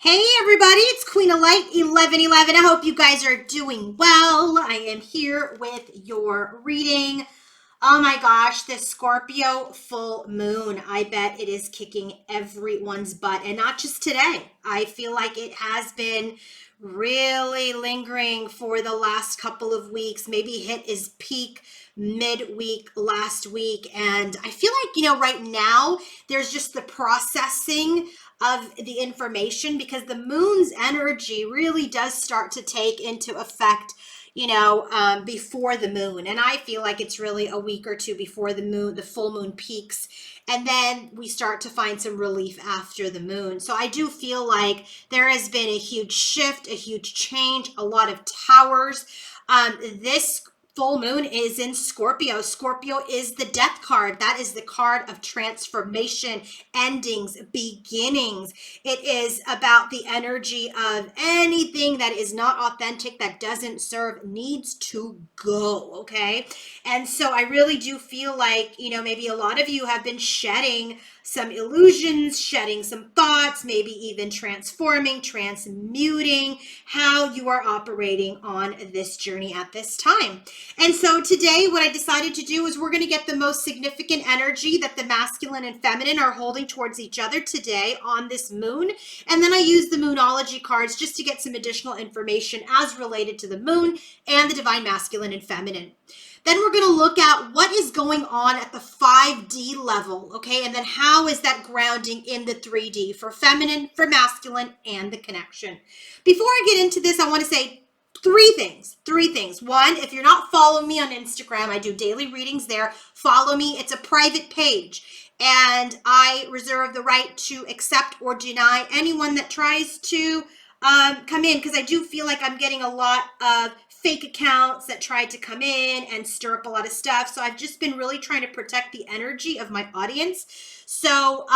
Hey everybody, it's Queen of Light 1111. I hope you guys are doing well. I am here with your reading. Oh my gosh, this Scorpio full moon. I bet it is kicking everyone's butt, and not just today. I feel like it has been really lingering for the last couple of weeks, maybe hit its peak midweek last week. And I feel like, right now there's just the processing of the information because the moon's energy really does start to take into effect before the moon. And I feel like it's really a week or two before the moon, the full moon peaks. And then we start to find some relief after the moon. So I do feel like there has been a huge shift, a huge change, a lot of towers. This full moon is in Scorpio. Scorpio is the death card. That is the card of transformation, endings, beginnings. It is about the energy of anything that is not authentic, that doesn't serve, needs to go, okay? And so I really do feel like, maybe a lot of you have been shedding some illusions, shedding some thoughts, maybe even transforming, transmuting how you are operating on this journey at this time. And so today what I decided to do is we're going to get the most significant energy that the masculine and feminine are holding towards each other today on this moon. And then I use the moonology cards just to get some additional information as related to the moon and the divine masculine and feminine. Then we're going to look at what is going on at the 5D level, okay? And then how is that grounding in the 3D for feminine, for masculine, and the connection. Before I get into this, I want to say three things. One, if you're not following me on Instagram, I do daily readings there. Follow me. It's a private page. And I reserve the right to accept or deny anyone that tries to come in, because I do feel like I'm getting a lot of fake accounts that tried to come in and stir up a lot of stuff. So I've just been really trying to protect the energy of my audience. So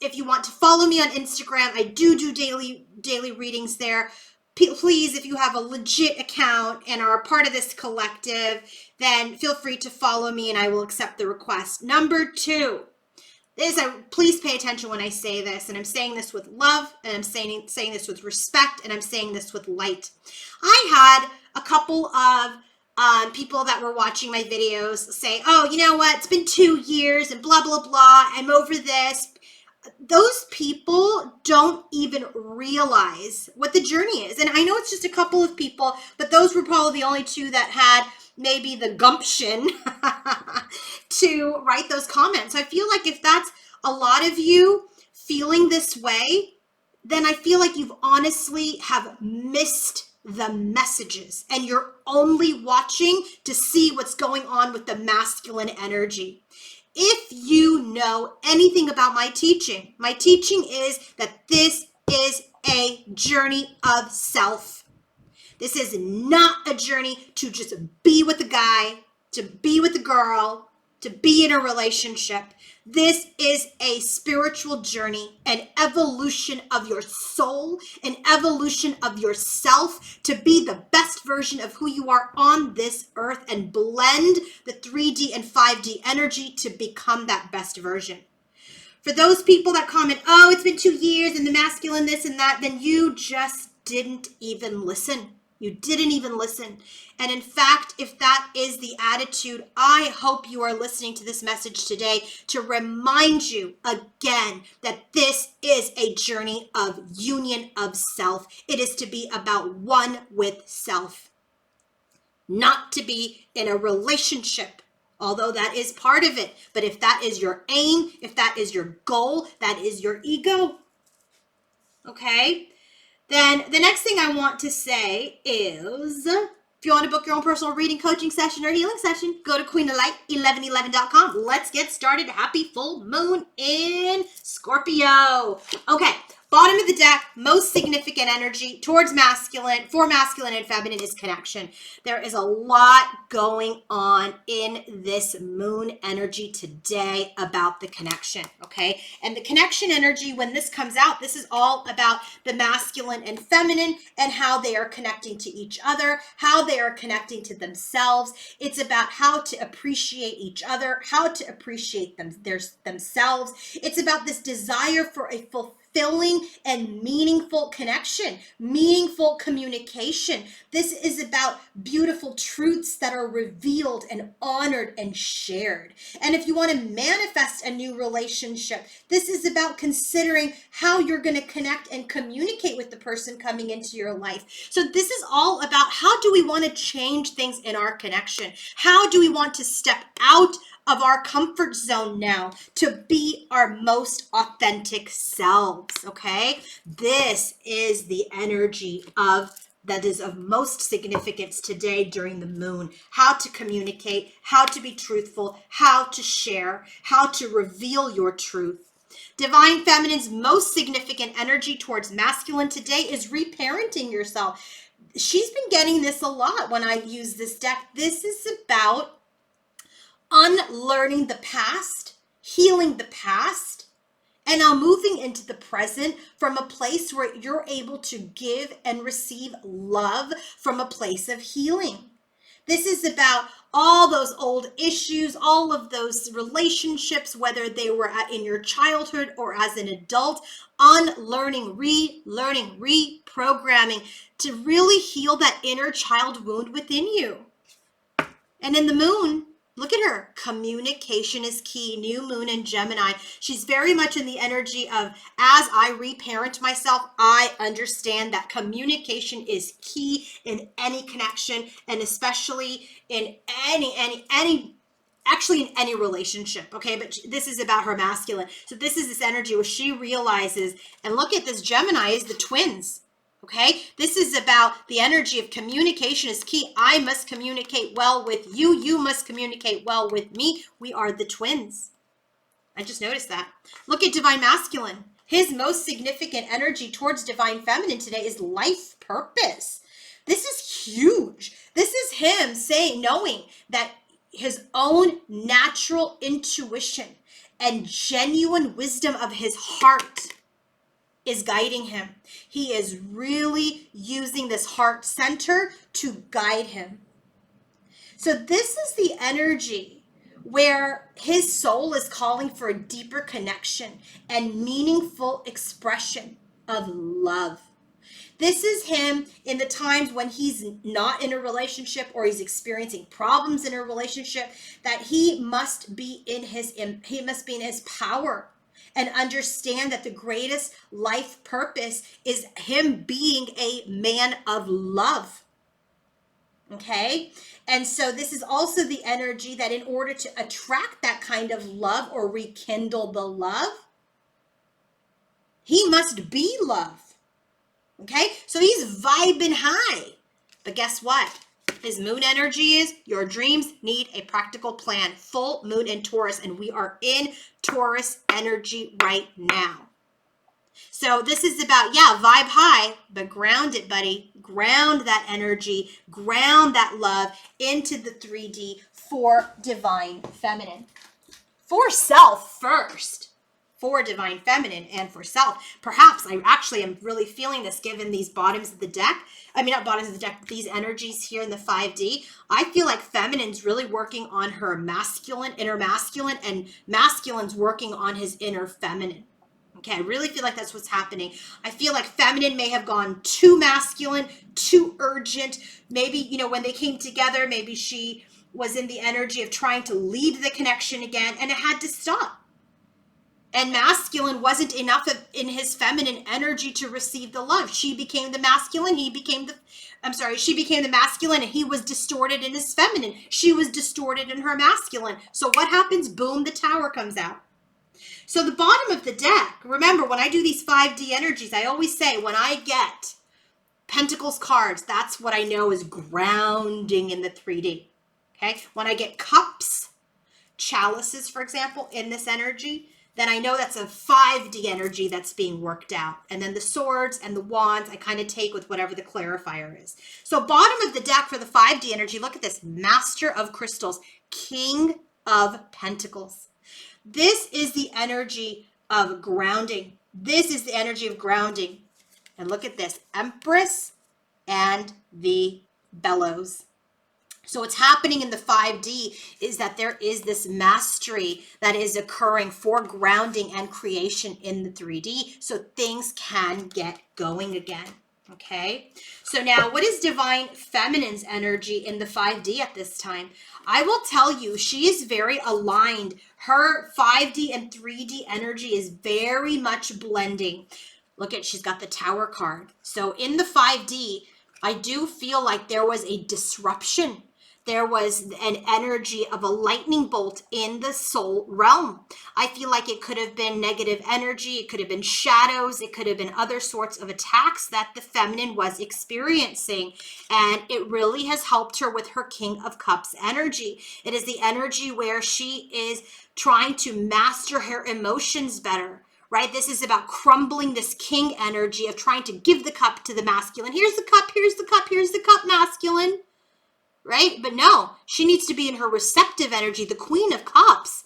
if you want to follow me on Instagram, I do daily readings there. Please, if you have a legit account and are a part of this collective, then feel free to follow me and I will accept the request. Number two, please pay attention when I say this, and I'm saying this with love, and I'm saying this with respect, and I'm saying this with light. I had a couple of people that were watching my videos say, oh, you know what, it's been 2 years and blah, blah, blah, I'm over this. Those people don't even realize what the journey is. And I know it's just a couple of people, but those were probably the only two that had maybe the gumption to write those comments. So I feel like if that's a lot of you feeling this way, then I feel like you've honestly have missed the messages and you're only watching to see what's going on with the masculine energy. If you know anything about my teaching is that this is a journey of self. This is not a journey to just be with a guy, to be with a girl, to be in a relationship. This is a spiritual journey, an evolution of your soul, an evolution of yourself to be the best version of who you are on this earth and blend the 3D and 5D energy to become that best version. For those people that comment, oh, it's been 2 years and the masculine this and that, then you just didn't even listen. You didn't even listen. And in fact, if that is the attitude, I hope you are listening to this message today to remind you again that this is a journey of union of self. It is to be about one with self, not to be in a relationship, although that is part of it. But if that is your aim, if that is your goal, that is your ego. Okay? Then the next thing I want to say is, if you want to book your own personal reading, coaching session, or healing session, go to queenoflight1111.com. Let's get started. Happy full moon in Scorpio. Okay, bottom of the deck, most significant energy towards masculine, for masculine and feminine is connection. There is a lot going on in this moon energy today about the connection, okay? And the connection energy, when this comes out, this is all about the masculine and feminine and how they are connecting to each other, how they are connecting to themselves. It's about how to appreciate each other, how to appreciate themselves. It's about this desire for a fulfillment fulfilling and meaningful connection, meaningful communication. This is about beautiful truths that are revealed and honored and shared. And if you want to manifest a new relationship, this is about considering how you're going to connect and communicate with the person coming into your life. So this is all about how do we want to change things in our connection? How do we want to step out of our comfort zone now to be our most authentic selves, okay? This is the energy that is of most significance today during the moon. How to communicate, how to be truthful, how to share, how to reveal your truth. Divine Feminine's most significant energy towards masculine today is reparenting yourself. She's been getting this a lot when I use this deck. This is about unlearning the past, healing the past, and now moving into the present from a place where you're able to give and receive love from a place of healing. This is about all those old issues, all of those relationships, whether they were in your childhood or as an adult, unlearning, relearning, reprogramming to really heal that inner child wound within you. And in the moon, look at her. Communication is key. New moon in Gemini. She's very much in the energy of, as I reparent myself, I understand that communication is key in any connection, and especially in actually in any relationship, okay? But this is about her masculine. So this is this energy where she realizes, and look at this Gemini is the twins. Okay, this is about the energy of communication is key. I must communicate well with you. You must communicate well with me. We are the twins. I just noticed that. Look at Divine Masculine. His most significant energy towards Divine Feminine today is life purpose. This is huge. This is him knowing that his own natural intuition and genuine wisdom of his heart is guiding him. He is really using this heart center to guide him. So this is the energy where his soul is calling for a deeper connection and meaningful expression of love. This is him in the times when he's not in a relationship or he's experiencing problems in a relationship, that he must be in his power. And understand that the greatest life purpose is him being a man of love. Okay? And so this is also the energy that in order to attract that kind of love or rekindle the love, he must be love. Okay? So he's vibing high. But guess what? His moon energy is your dreams need a practical plan. Full moon in Taurus, and we are in Taurus energy right now. So this is about, vibe high, but ground it, buddy. Ground that energy, ground that love into the 3D for Divine Feminine. For self first. For Divine Feminine and for self. Perhaps I actually am really feeling this given these bottoms of the deck. I mean, not bottoms of the deck, but these energies here in the 5D. I feel like Feminine's really working on her masculine, inner masculine, and masculine's working on his inner feminine. Okay, I really feel like that's what's happening. I feel like Feminine may have gone too masculine, too urgent. Maybe, when they came together, maybe she was in the energy of trying to lead the connection again, and it had to stop. And masculine wasn't enough in his feminine energy to receive the love. She became the masculine. She became the masculine, and he was distorted in his feminine. She was distorted in her masculine. So what happens? Boom, the tower comes out. So the bottom of the deck, remember when I do these 5D energies, I always say when I get Pentacles cards, that's what I know is grounding in the 3D. Okay. When I get cups, chalices, for example, in this energy, then I know that's a 5D energy that's being worked out. And then the swords and the wands, I kind of take with whatever the clarifier is. So bottom of the deck for the 5D energy, look at this. Master of Crystals, King of Pentacles. This is the energy of grounding. This is the energy of grounding. And look at this. Empress and the bellows. So what's happening in the 5D is that there is this mastery that is occurring for grounding and creation in the 3D, so things can get going again. Okay, so now what is divine feminine's energy in the 5D at this time? I will tell you, she is very aligned. Her 5D and 3D energy is very much blending. Look at, she's got the Tower card. So in the 5D, I do feel like there was a disruption. There was an energy of a lightning bolt in the soul realm. I feel like it could have been negative energy. It could have been shadows. It could have been other sorts of attacks that the feminine was experiencing. And it really has helped her with her King of Cups energy. It is the energy where she is trying to master her emotions better. Right? This is about crumbling this king energy of trying to give the cup to the masculine. Here's the cup, here's the cup, here's the cup, masculine. Right? But no, she needs to be in her receptive energy. The Queen of Cups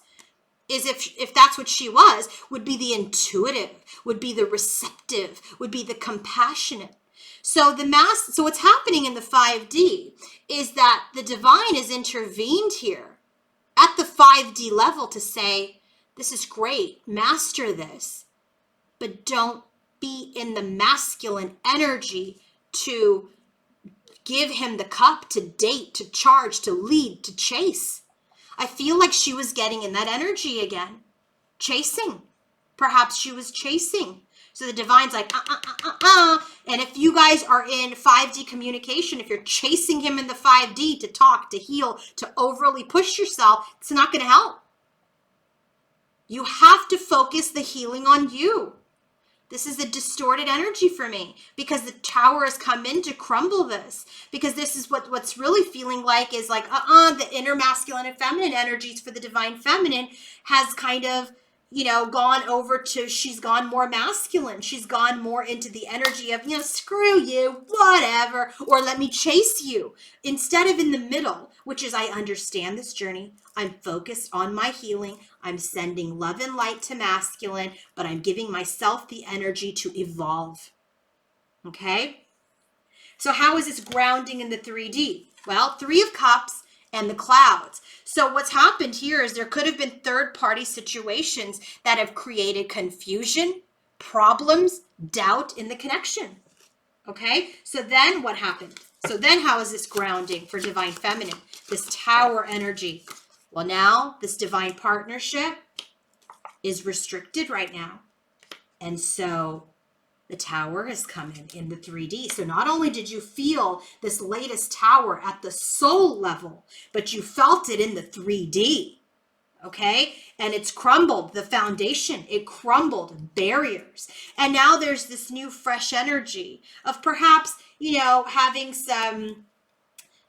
is, if that's what she was, would be the intuitive, would be the receptive, would be the compassionate. So so what's happening in the 5D is that the divine is intervened here at the 5D level to say, this is great, master this, but don't be in the masculine energy to give him the cup, to date, to charge, to lead, to chase. I feel like she was getting in that energy again. Chasing. Perhaps she was chasing. So the divine's like, And if you guys are in 5D communication, if you're chasing him in the 5D to talk, to heal, to overly push yourself, it's not going to help. You have to focus the healing on you. This is a distorted energy for me because the Tower has come in to crumble this, because this is what's really feeling like is like, the inner masculine and feminine energies for the divine feminine has kind of, gone over to, she's gone more masculine. She's gone more into the energy of, screw you, whatever, or let me chase you, instead of in the middle, which is, I understand this journey. I'm focused on my healing. I'm sending love and light to masculine, but I'm giving myself the energy to evolve. Okay? So how is this grounding in the 3D? Well, 3 of Cups and the clouds. So what's happened here is there could have been third-party situations that have created confusion, problems, doubt in the connection. Okay? So then what happened? So then how is this grounding for divine feminine? This Tower energy. Well, now this divine partnership is restricted right now. And so the Tower has come in the 3D. So not only did you feel this latest Tower at the soul level, but you felt it in the 3D. Okay? And it's crumbled the foundation. It crumbled barriers. And now there's this new fresh energy of perhaps, having some,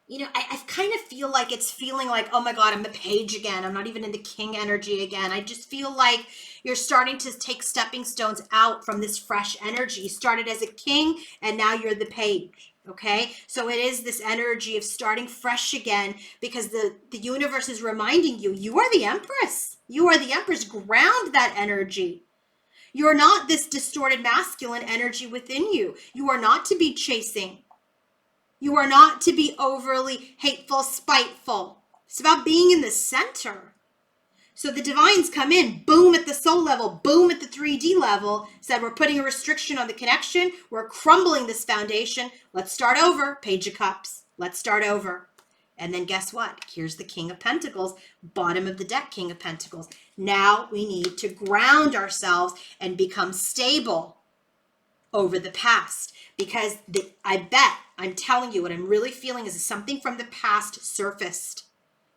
I kind of feel like it's feeling like, oh my God, I'm the page again. I'm not even in the king energy again. I just feel like you're starting to take stepping stones out from this fresh energy. You started as a king and now you're the page. Okay, so it is this energy of starting fresh again, because the universe is reminding you, you are the empress. You are the empress. Ground that energy. You're not this distorted masculine energy within you. You are not to be chasing. You are not to be overly hateful, spiteful. It's about being in the center. So the divines come in, boom at the soul level, boom at the 3D level, said we're putting a restriction on the connection. We're crumbling this foundation. Let's start over. Page of Cups. Let's start over. And then guess what? Here's the King of Pentacles, bottom of the deck, King of Pentacles. Now we need to ground ourselves and become stable over the past, because I'm telling you, what I'm really feeling is something from the past surfaced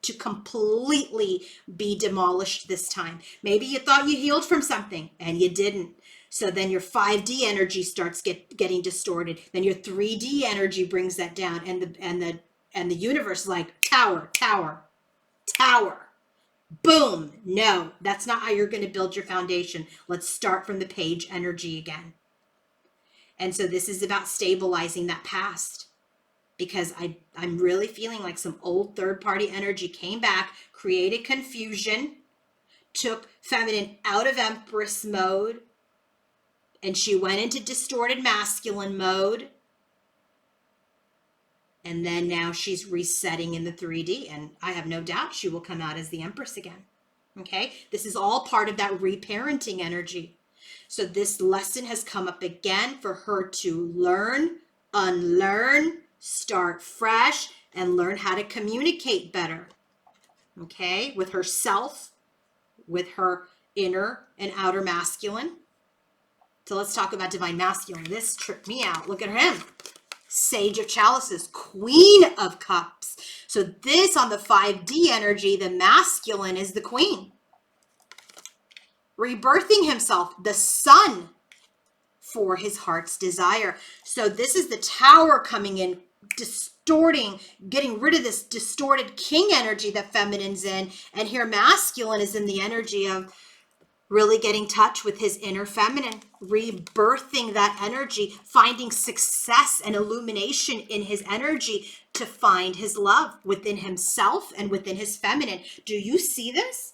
to completely be demolished this time. Maybe you thought you healed from something and you didn't. So then your 5D energy starts getting distorted. Then your 3D energy brings that down, and the universe is like, Tower, Tower, Tower. Boom. No, that's not how you're going to build your foundation. Let's start from the page energy again. And so this is about stabilizing that past, because I'm really feeling like some old third-party energy came back, created confusion, took feminine out of empress mode, and she went into distorted masculine mode. And then now she's resetting in the 3D, and I have no doubt she will come out as the Empress again. Okay, this is all part of that reparenting energy. So this lesson has come up again for her to learn, unlearn, start fresh, and learn how to communicate better. Okay, with herself, with her inner and outer masculine. So let's talk about divine masculine. This tripped me out. Look at him. Sage of Chalices, Queen of Cups. So this on the 5D energy, the masculine is the queen. Rebirthing himself, the sun for his heart's desire. So this is the Tower coming in, distorting, getting rid of this distorted king energy that feminine's in. And here masculine is in the energy of really getting in touch with his inner feminine, rebirthing that energy, finding success and illumination in his energy to find his love within himself and within his feminine. Do you see this?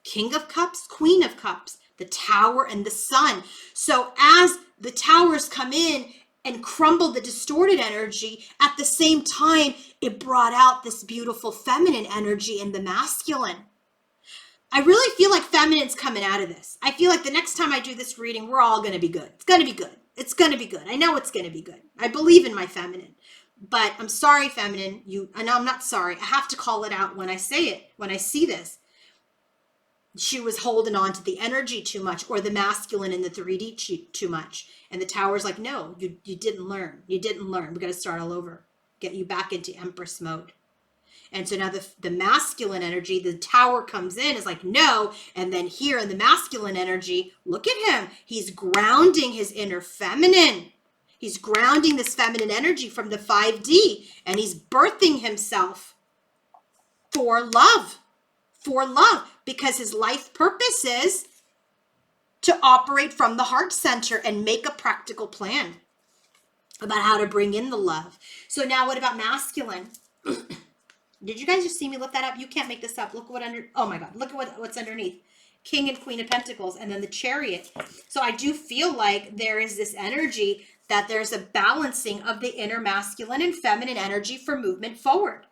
King of Cups, Queen of Cups, the Tower and the Sun. So as the Towers come in and crumble the distorted energy, at the same time, it brought out this beautiful feminine energy in the masculine. I really feel like feminine's coming out of this. I feel like the next time I do this reading, we're all going to be good. It's going to be good. It's going to be good. I know it's going to be good. I believe in my feminine. But I'm sorry, feminine. I know I'm not sorry. I have to call it out when I say it, when I see this. She was holding on to the energy too much, or the masculine in the 3D too much. And the Tower's like, no, you didn't learn. You didn't learn. We got to start all over. Get you back into Empress mode. And so now the masculine energy, the Tower comes in, is like, no. And then here in the masculine energy, look at him. He's grounding his inner feminine. He's grounding this feminine energy from the 5D. And he's birthing himself for love. For love. Because his life purpose is to operate from the heart center and make a practical plan about how to bring in the love. So now what about masculine? Did you guys just see me lift that up? You can't make this up. Look what oh my God, look at what's underneath. King and Queen of Pentacles, and then the Chariot. So I do feel like there is this energy that there's a balancing of the inner masculine and feminine energy for movement forward.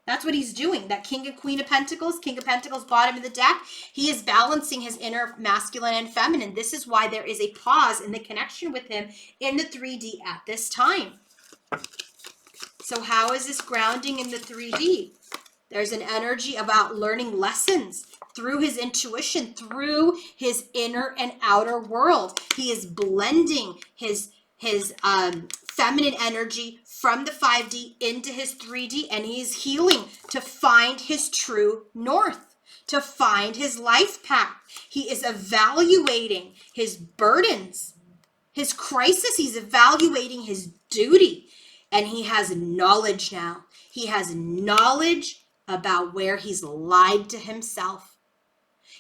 That's what he's doing. That King and Queen of Pentacles, bottom of the deck, he is balancing his inner masculine and feminine. This is why there is a pause in the connection with him in the 3D at this time. So how is this grounding in the 3D? There's an energy about learning lessons through his intuition, through his inner and outer world. He is blending his feminine energy from the 5D into his 3D, and he's healing to find his true north, to find his life path. He is evaluating his burdens, his crisis. He's evaluating his duty. And he has knowledge now. He has knowledge about where he's lied to himself.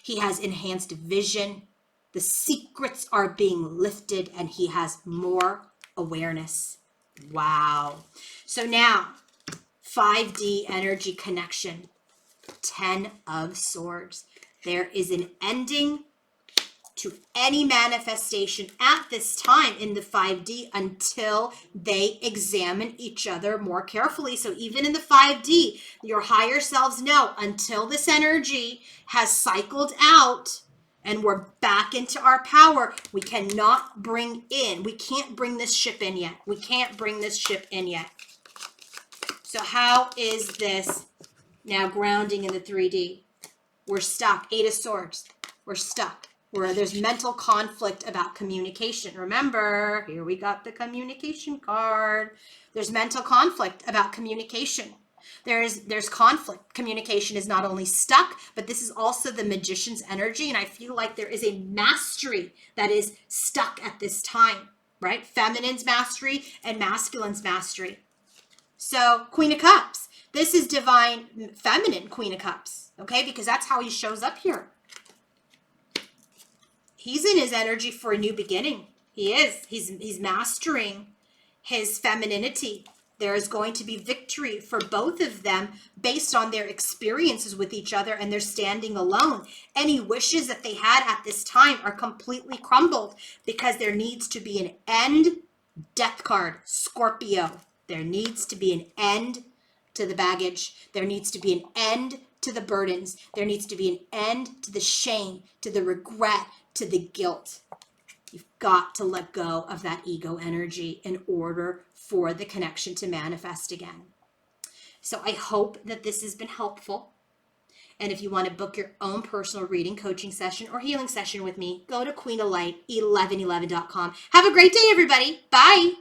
He has enhanced vision. The secrets are being lifted, and he has more awareness. Wow. So now, 5D energy connection. 10 of Swords. There is an ending to any manifestation at this time in the 5D until they examine each other more carefully. So even in the 5D, your higher selves know until this energy has cycled out and we're back into our power, we cannot bring in, we can't bring this ship in yet. We can't bring this ship in yet. So how is this now grounding in the 3D? We're stuck. 8 of Swords. We're stuck. Where there's mental conflict about communication. Remember, here we got the communication card. There's mental conflict about communication. There's conflict. Communication is not only stuck, but this is also the Magician's energy. And I feel like there is a mastery that is stuck at this time, right? Feminine's mastery and masculine's mastery. So Queen of Cups. This is divine feminine Queen of Cups, okay? Because that's how he shows up here. He's in his energy for a new beginning. He is. He's mastering his femininity. There is going to be victory for both of them based on their experiences with each other, and they're standing alone. Any wishes that they had at this time are completely crumbled because there needs to be an end. Death card, Scorpio. There needs to be an end to the baggage. There needs to be an end to the burdens. There needs to be an end to the shame, to the regret, to the guilt. You've got to let go of that ego energy in order for the connection to manifest again. So I hope that this has been helpful. And if you want to book your own personal reading, coaching session, or healing session with me, go to queenoflight1111.com. Have a great day, everybody. Bye.